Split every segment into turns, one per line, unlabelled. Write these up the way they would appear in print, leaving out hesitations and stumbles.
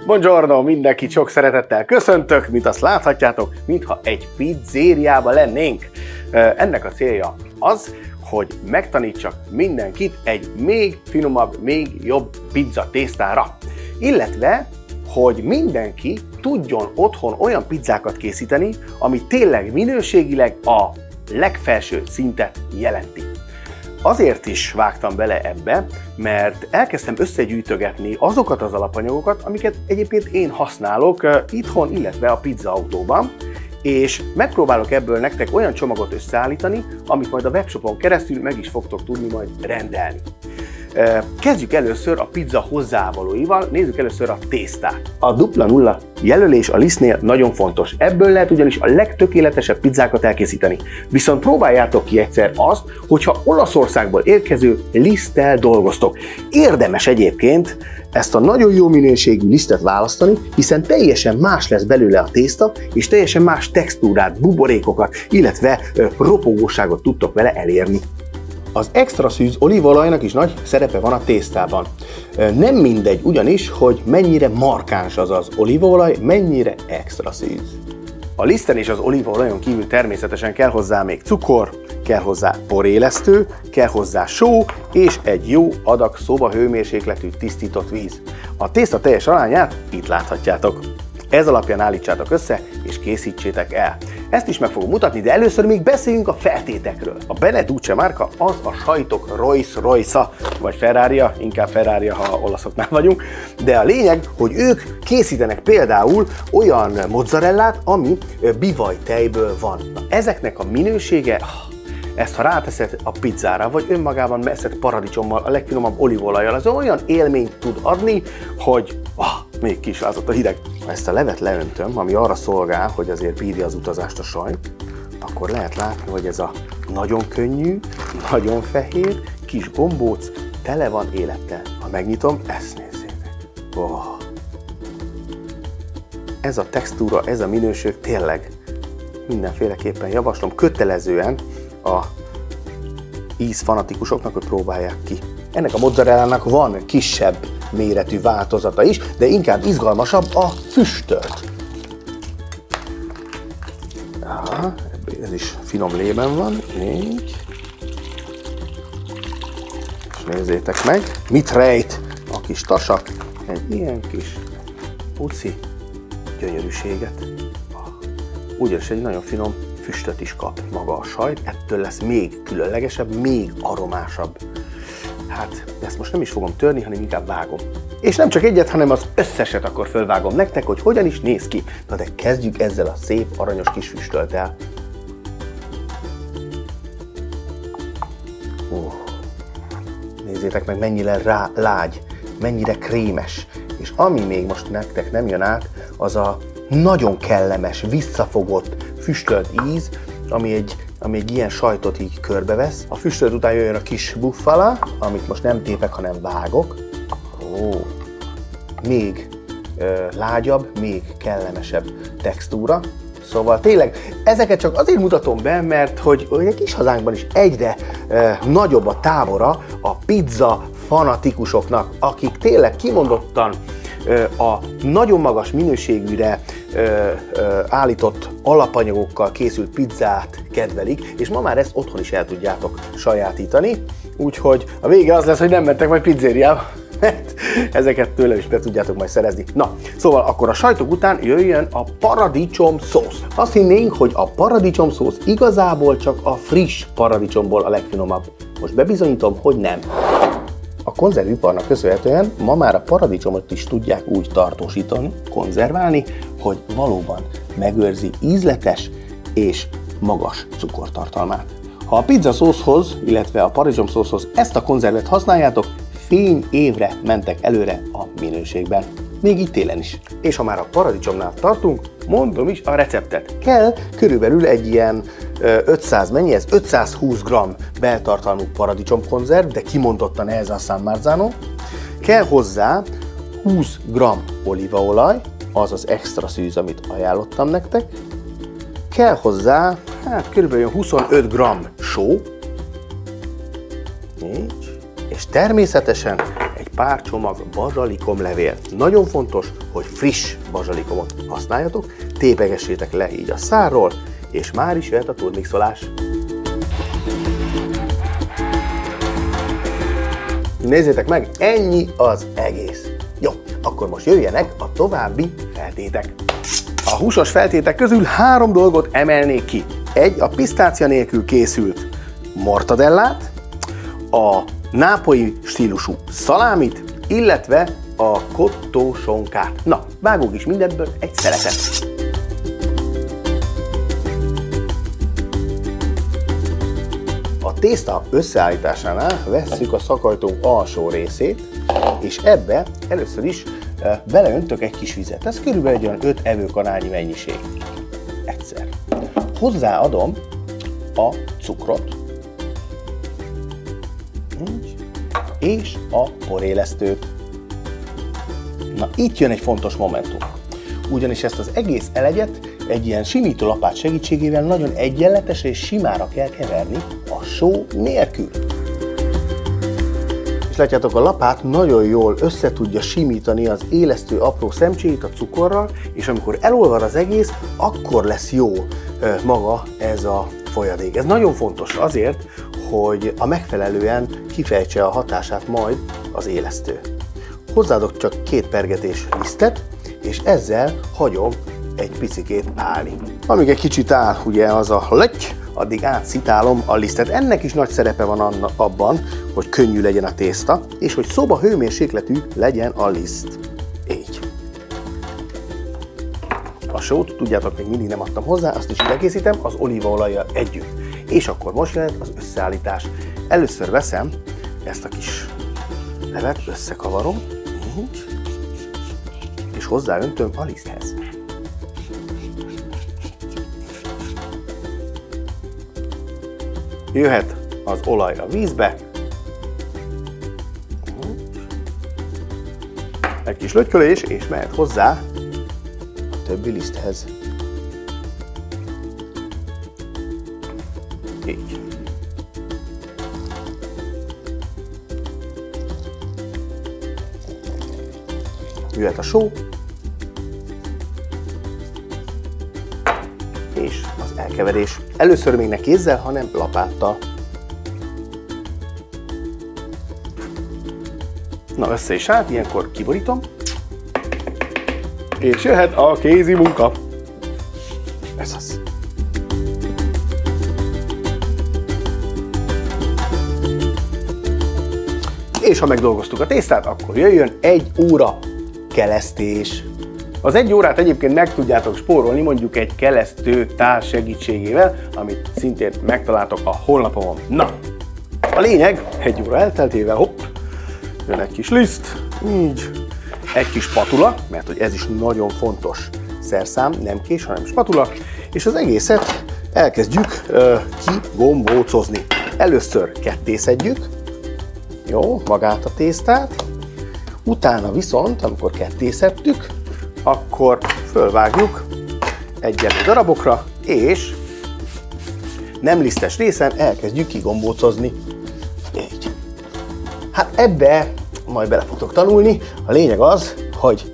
Buongiorno, mindenkit sok szeretettel köszöntök, mint azt láthatjátok, mintha egy pizzériában lennénk. Ennek a célja az, hogy megtanítsak mindenkit egy még finomabb, még jobb pizza tésztára. Illetve, hogy mindenki tudjon otthon olyan pizzákat készíteni, ami tényleg minőségileg a legfelső szintet jelenti. Azért is vágtam bele ebbe, mert elkezdtem összegyűjtögetni azokat az alapanyagokat, amiket egyébként én használok itthon, illetve a pizzaautóban, és megpróbálok ebből nektek olyan csomagot összeállítani, amit majd a webshopon keresztül meg is fogtok tudni majd rendelni. Kezdjük először a pizza hozzávalóival, nézzük először a tésztát. A 0-0 jelölés a lisztnél nagyon fontos, ebből lehet ugyanis a legtökéletesebb pizzákat elkészíteni. Viszont próbáljátok ki egyszer azt, hogyha Olaszországból érkező liszttel dolgoztok. Érdemes egyébként ezt a nagyon jó minőségű lisztet választani, hiszen teljesen más lesz belőle a tészta, és teljesen más textúrát, buborékokat, illetve ropogóságot tudtok vele elérni. Az extra szűz olívaolajnak is nagy szerepe van a tésztában. Nem mindegy ugyanis, hogy mennyire markáns az olívaolaj, mennyire extra szűz. A liszten és az olívaolajon kívül természetesen kell hozzá még cukor, kell hozzá porélesztő, kell hozzá só és egy jó adag szobahőmérsékletű tisztított víz. A tészta teljes arányát itt láthatjátok. Ez alapján állítsátok össze és készítsétek el. Ezt is meg fogom mutatni, de először még beszéljünk a feltétekről. A Beneduce márka az a sajtok Rolls-Royce-a, vagy Ferrari-a, inkább Ferrari, ha olaszoknál vagyunk, de a lényeg, hogy ők készítenek például olyan mozzarellát, ami bivajtejből van. Na, ezeknek a minősége, ezt ha ráteszed a pizzára, vagy önmagában eszed paradicsommal, a legfinomabb olívaolajjal, az olyan élményt tud adni, hogy még kislázott a hideg. Ha ezt a levet leöntöm, ami arra szolgál, hogy azért bírja az utazást a sajt, akkor lehet látni, hogy ez a nagyon könnyű, nagyon fehér, kis gombóc, tele van élettel. Ha megnyitom, ezt nézzétek. Ez a textúra, ez a minőség tényleg mindenféleképpen javaslom, kötelezően a ízfanatikusoknak, hogy próbálják ki. Ennek a mozzarellának van kisebb méretű változata is, de inkább izgalmasabb a füstölt. Ez is finom lében van, így. És nézzétek meg, mit rejt a kis tasak, egy ilyen kis uci gyönyörűséget. Ugyanis egy nagyon finom füstöt is kap maga a sajt, ettől lesz még különlegesebb, még aromásabb. Hát, ezt most nem is fogom törni, hanem inkább vágom. És nem csak egyet, hanem az összeset akkor fölvágom nektek, hogy hogyan is néz ki. Na de kezdjük ezzel a szép, aranyos kis füstölttel. Nézzétek meg, mennyire lágy, mennyire krémes. És ami még most nektek nem jön át, az a nagyon kellemes, visszafogott, füstölt íz, ami egy ilyen sajtot így körbevesz. A füstölt után jöjjön a kis buffala, amit most nem tépek, hanem vágok. Még lágyabb, még kellemesebb textúra. Szóval tényleg ezeket csak azért mutatom be, mert hogy a kis hazánkban is egyre nagyobb a tábora a pizza fanatikusoknak, akik tényleg kimondottan a nagyon magas minőségűre állított alapanyagokkal készült pizzát kedvelik, és ma már ezt otthon is el tudjátok sajátítani, úgyhogy a vége az lesz, hogy nem mentek majd pizzériába, mert ezeket tőlem is be tudjátok majd szerezni. Na, szóval akkor a sajtok után jöjjön a paradicsom szósz. Azt hinnénk, hogy a paradicsom szósz igazából csak a friss paradicsomból a legfinomabb. Most bebizonyítom, hogy nem. A konzerviparnak köszönhetően ma már a paradicsomot is tudják úgy tartósítani, konzerválni, hogy valóban megőrzi ízletes és magas cukortartalmát. Ha a pizza szószhoz, illetve a paradicsom szószhoz ezt a konzervet használjátok, fény évre mentek előre a minőségben. Még így télen is. És ha már a paradicsomnál tartunk, mondom is a receptet. Kell körülbelül egy ilyen 520 g beltartalmú paradicsomkonzerv, de kimondottan ez a San Marzano. Kell hozzá 20 g olívaolaj, az az extra szűz, amit ajánlottam nektek. Kell hozzá, körülbelül 25 g só. És természetesen egy pár csomag bazsalikomlevél. Nagyon fontos, hogy friss bazsalikomot használjatok, tépegessétek le így a szárról, és már is jöhet a turmixolás. Nézzétek meg, ennyi az egész. Jó, akkor most jöjjenek a további feltétek. A húsos feltétek közül 3 dolgot emelnék ki. Egy a pisztácia nélkül készült mortadellát, a nápolyi stílusú szalámit, illetve a cotto sonkát. Na, vágunk is mindebből egy szeletet. A tészta összeállításánál vesszük a szakajtó alsó részét, és ebbe először is beleöntök egy kis vizet. Ez körülbelül egy olyan 5 evőkanálnyi mennyiség. Egyszer. Hozzáadom a cukrot, és a porélesztőt. Na, itt jön egy fontos momentum. Ugyanis ezt az egész elegyet egy ilyen simító lapát segítségével nagyon egyenletes és simára kell keverni a só nélkül. És látjátok, a lapát nagyon jól össze tudja simítani az élesztő apró szemcséit a cukorral, és amikor elolvad az egész, akkor lesz jó maga ez a folyadék. Ez nagyon fontos azért, hogy a megfelelően kifejtse a hatását majd az élesztő. Hozzáadok csak 2 pergetés lisztet, és ezzel hagyom egy picikét állni. Amíg egy kicsit áll ugye az a löty, addig átszitálom a lisztet. Ennek is nagy szerepe van abban, hogy könnyű legyen a tészta, és hogy szoba hőmérsékletű legyen a liszt. Így. A sót, tudjátok, még mindig nem adtam hozzá, azt is elkészítem az olívaolajjal együtt. És akkor most jön az összeállítás. Először veszem ezt a kis levet, összekavarom, így, és hozzáöntöm a liszthez. Jöhet az olaj a vízbe, egy kis lötykölés, és mehet hozzá a többi liszthez. Így. Jöhet a só, és az elkeverés. Először még ne kézzel, hanem lapáttal. Na, össze is állt, ilyenkor kiborítom, és jöhet a kézi munka. Ez az. És ha megdolgoztuk a tésztát, akkor jöjjön 1 óra kelesztés. Az 1 órát egyébként meg tudjátok spórolni mondjuk egy kelesztő tál segítségével, amit szintén megtaláltok a honlapomon. Na, a lényeg, 1 óra elteltével, hopp, jön egy kis liszt, így, egy kis spatula, mert hogy ez is nagyon fontos szerszám, nem kés, hanem spatula, és az egészet elkezdjük kigombócozni. Először kettészedjük, jó, magát a tésztát, utána viszont, amikor kettészedtük, akkor fölvágjuk egyenlő darabokra, és nem lisztes részen elkezdjük kigombócozni. Így. Hát ebbe majd bele fogtok tanulni. A lényeg az, hogy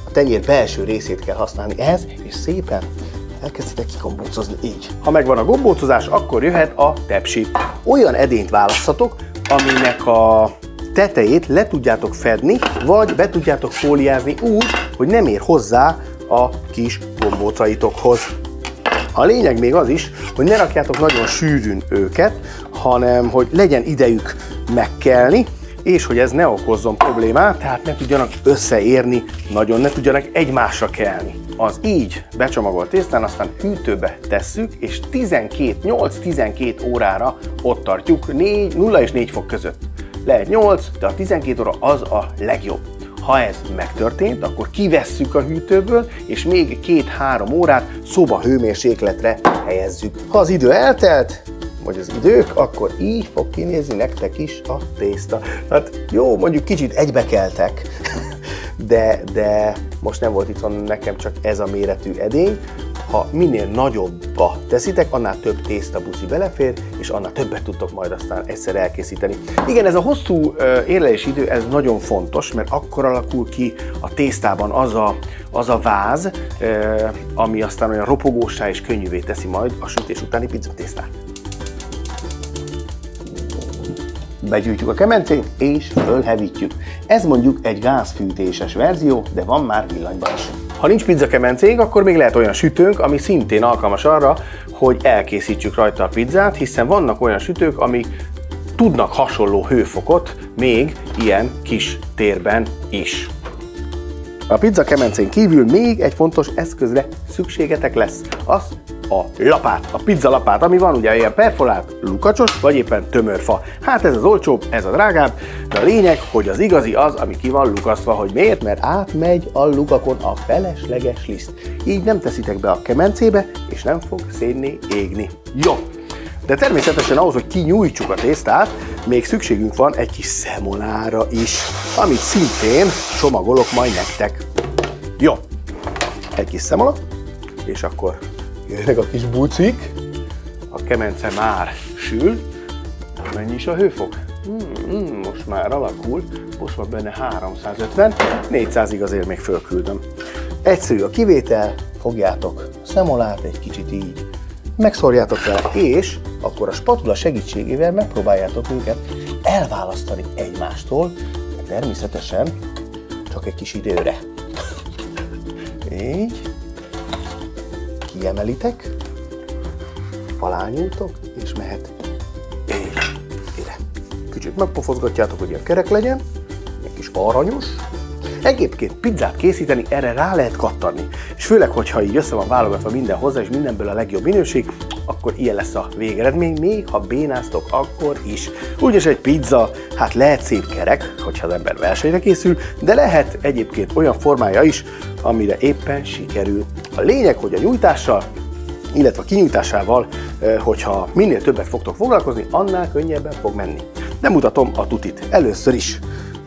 a tenyér belső részét kell használni ehhez, és szépen elkezditek kigombócozni így. Ha megvan a gombócozás, akkor jöhet a tepsi. Olyan edényt választhatok, aminek a tetejét le tudjátok fedni, vagy be tudjátok fóliázni úgy, hogy nem ér hozzá a kis gombócaitokhoz. A lényeg még az is, hogy ne rakjátok nagyon sűrűn őket, hanem hogy legyen idejük megkelni, és hogy ez ne okozzon problémát, tehát ne tudjanak összeérni, nagyon ne tudjanak egymásra kelni. Az így becsomagolt tésztán aztán hűtőbe tesszük, és 8-12 órára ott tartjuk 0 és 4 fok között. Lehet 8, de a 12 óra az a legjobb. Ha ez megtörtént, akkor kivesszük a hűtőből, és még 2-3 órát szoba hőmérsékletre helyezzük. Ha az idő eltelt, vagy az idők, akkor így fog kinézni nektek is a tészta. Hát jó, mondjuk kicsit egybekeltek, de most nem volt itthon nekem csak ez a méretű edény, ha minél nagyobbba teszitek, annál több tésztabuci belefér, és annál többet tudtok majd aztán egyszer elkészíteni. Igen, ez a hosszú érlelési idő, ez nagyon fontos, mert akkor alakul ki a tésztában az a váz, ami aztán olyan ropogósá és könnyűvé teszi majd a sütés utáni pizzatésztát. Begyűjtjük a kemencét és fölhevítjük. Ez mondjuk egy gázfűtéses verzió, de van már villanyban is. Ha nincs pizzakemencénk, akkor még lehet olyan sütőnk, ami szintén alkalmas arra, hogy elkészítsük rajta a pizzát, hiszen vannak olyan sütők, amik tudnak hasonló hőfokot még ilyen kis térben is. A pizzakemencén kívül még egy fontos eszközre szükségetek lesz. Az a lapát, a pizzalapát, ami van ugye ilyen perforált, lukacsos, vagy éppen tömörfa. Hát ez az olcsóbb, ez a drágább, de a lényeg, hogy az igazi az, ami ki van lukasztva, hogy miért? Mert átmegy a lukakon a felesleges liszt. Így nem teszitek be a kemencébe, és nem fog szénné égni. Jó! De természetesen ahhoz, hogy kinyújtsuk a tésztát, még szükségünk van egy kis szemolára is, amit szintén csomagolok majd nektek. Jó! Egy kis szemola, és akkor jönnek a kis bucik, a kemence már sül. Mennyi is a hőfok? Most már alakul, most van benne 350, 400-ig azért még fölküldöm. Egyszerű a kivétel, fogjátok a szemolát egy kicsit így, megszórjátok vele, és akkor a spatula segítségével megpróbáljátok őket elválasztani egymástól, de természetesen csak egy kis időre. Így. Kiemelitek, alányultok, és mehet így, ide. Kicsit megpofozgatjátok, hogy ilyen kerek legyen, egy kis aranyos. Egyébként pizzát készíteni erre rá lehet kattani, és főleg, hogyha így össze van válogatva minden hozzá, és mindenből a legjobb minőség, akkor ilyen lesz a végeredmény, még ha bénáztok, akkor is. Úgyis egy pizza, hát lehet szép kerek, hogyha az ember versenyre készül, de lehet egyébként olyan formája is, amire éppen sikerül. A lényeg, hogy a nyújtással, illetve a kinyújtásával, hogyha minél többet fogtok foglalkozni, annál könnyebben fog menni. De mutatom a tutit. Először is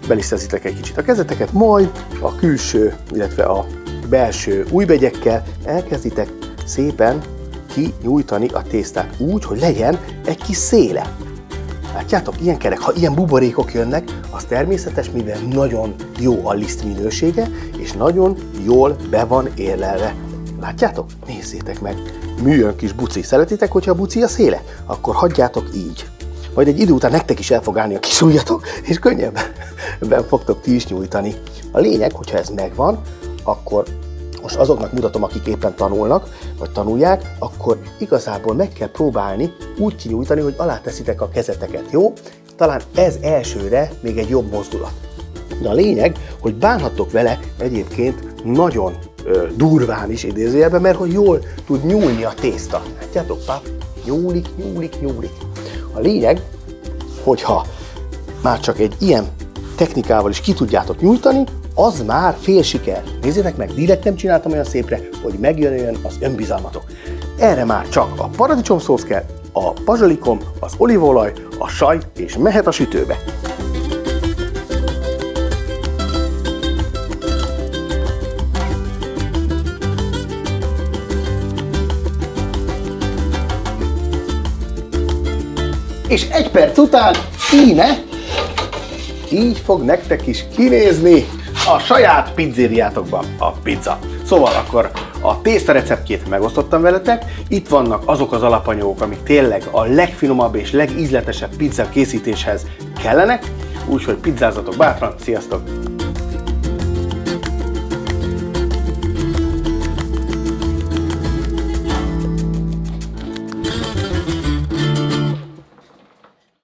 belisztezitek egy kicsit a kezeteket, majd a külső, illetve a belső ujjbegyekkel elkezditek szépen kinyújtani a tésztát úgy, hogy legyen egy kis széle. Látjátok, ilyen kerek, ha ilyen buborékok jönnek, az természetes, mivel nagyon jó a liszt minősége, és nagyon jól be van érlelve. Látjátok? Nézzétek meg! Műjön kis buci. Szeretitek, hogyha a buci a széle? Akkor hagyjátok így. Majd egy idő után nektek is el fog állni a kis ujjatok, és könnyebben fogtok ti is nyújtani. A lényeg, hogyha ez megvan, akkor most azoknak mutatom, akik éppen tanulnak, vagy tanulják, akkor igazából meg kell próbálni úgy kinyújtani, hogy alá teszitek a kezeteket, jó? Talán ez elsőre még egy jobb mozdulat. De a lényeg, hogy bánhattok vele egyébként nagyon durván is idézőjelben, mert hogy jól tud nyúlni a tészta. Látjátok, pap, nyúlik. A lényeg, hogyha már csak egy ilyen technikával is ki tudjátok nyújtani, az már fél siker. Nézzétek meg, direkt nem csináltam olyan szépre, hogy megjönjön az önbizalmatok. Erre már csak a paradicsomszósz kell, a bazsalikom, az olívaolaj, a sajt, és mehet a sütőbe. És egy perc után íme, így fog nektek is kinézni a saját pizzériátokban a pizza. Szóval akkor a tészta receptjét megosztottam veletek, itt vannak azok az alapanyagok, amik tényleg a legfinomabb és legízletesebb pizza készítéshez kellenek, úgyhogy pizzázatok bátran, sziasztok!